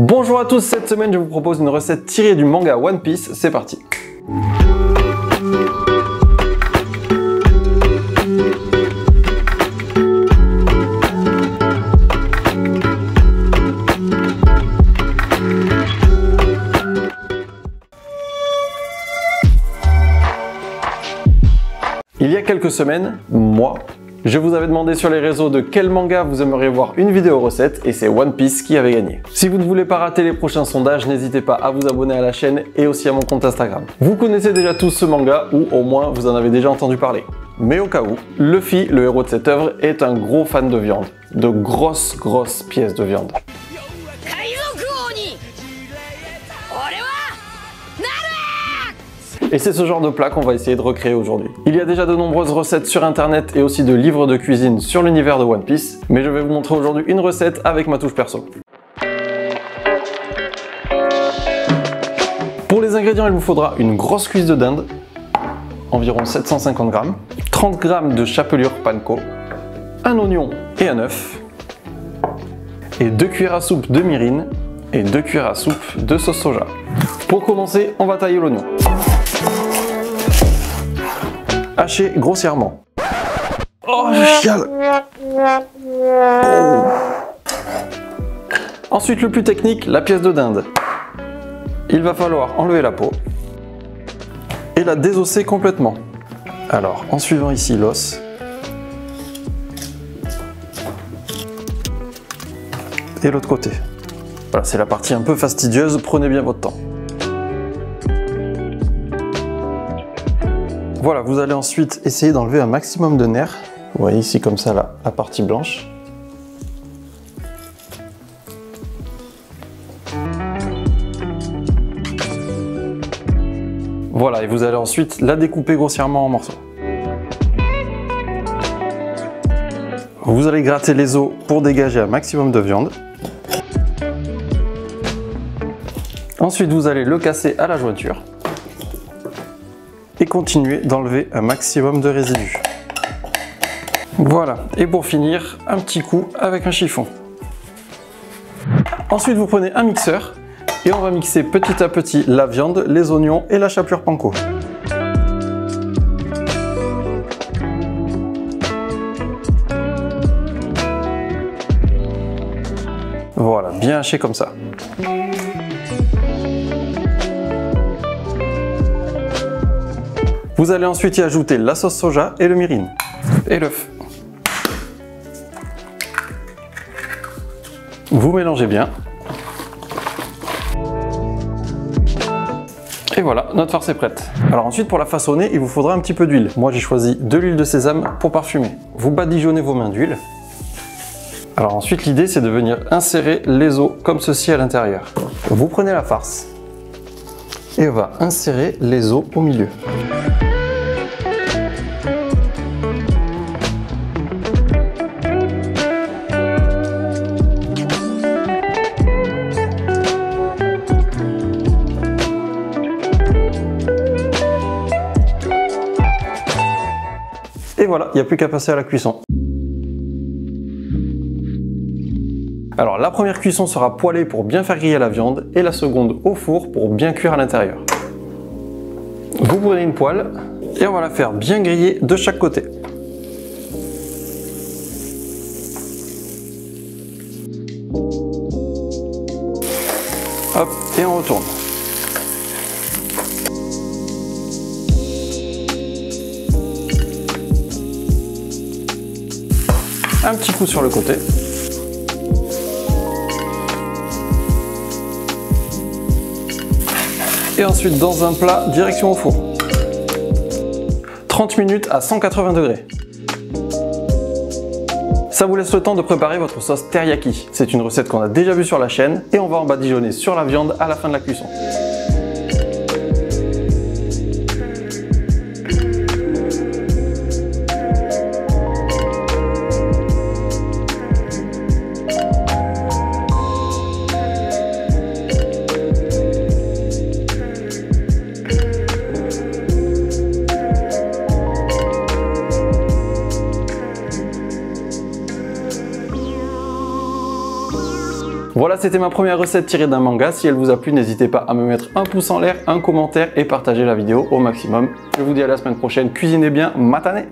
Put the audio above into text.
Bonjour à tous, cette semaine je vous propose une recette tirée du manga One Piece, c'est parti. Il y a quelques semaines, je vous avais demandé sur les réseaux de quel manga vous aimeriez voir une vidéo recette et c'est One Piece qui avait gagné. Si vous ne voulez pas rater les prochains sondages, n'hésitez pas à vous abonner à la chaîne et aussi à mon compte Instagram. Vous connaissez déjà tous ce manga ou au moins vous en avez déjà entendu parler. Mais au cas où, Luffy, le héros de cette œuvre, est un gros fan de viande. De grosses pièces de viande. Et c'est ce genre de plat qu'on va essayer de recréer aujourd'hui. Il y a déjà de nombreuses recettes sur internet et aussi de livres de cuisine sur l'univers de One Piece, mais je vais vous montrer aujourd'hui une recette avec ma touche perso. Pour les ingrédients, il vous faudra une grosse cuisse de dinde, environ 750 g, 30 g de chapelure panko, un oignon et un œuf, et 2 cuillères à soupe de mirin et 2 cuillères à soupe de sauce soja. Pour commencer, on va tailler l'oignon. Hacher grossièrement. Oh, je chiale. Oh. Ensuite, le plus technique, la pièce de dinde. Il va falloir enlever la peau et la désosser complètement. Alors, en suivant ici l'os, et l'autre côté. Voilà, c'est la partie un peu fastidieuse, prenez bien votre temps. Voilà, vous allez ensuite essayer d'enlever un maximum de nerfs. Vous voyez ici comme ça la partie blanche. Voilà, et vous allez ensuite la découper grossièrement en morceaux. Vous allez gratter les os pour dégager un maximum de viande. Ensuite, vous allez le casser à la jointure. Et continuer d'enlever un maximum de résidus. Voilà, et pour finir, un petit coup avec un chiffon. Ensuite, vous prenez un mixeur et on va mixer petit à petit la viande, les oignons et la chapelure panko. Voilà, bien haché comme ça. Vous allez ensuite y ajouter la sauce soja et le mirin. Et l'œuf. Vous mélangez bien. Et voilà, notre farce est prête. Alors ensuite, pour la façonner, il vous faudra un petit peu d'huile. Moi, j'ai choisi de l'huile de sésame pour parfumer. Vous badigeonnez vos mains d'huile. Alors ensuite, l'idée, c'est de venir insérer les os comme ceci à l'intérieur. Vous prenez la farce et on va insérer les os au milieu. Et voilà, il n'y a plus qu'à passer à la cuisson. Alors la première cuisson sera poêlée pour bien faire griller la viande et la seconde au four pour bien cuire à l'intérieur. Vous prenez une poêle et on va la faire bien griller de chaque côté. Hop, et on retourne. Un petit coup sur le côté. Et ensuite dans un plat, direction au four. 30 minutes à 180 degrés. Ça vous laisse le temps de préparer votre sauce teriyaki. C'est une recette qu'on a déjà vue sur la chaîne et on va en badigeonner sur la viande à la fin de la cuisson. Voilà, Voilà, c'était ma première recette tirée d'un manga. Si elle vous a plu, n'hésitez pas à me mettre un pouce en l'air, un commentaire et partager la vidéo au maximum. Je vous dis à la semaine prochaine. Cuisinez bien, matane!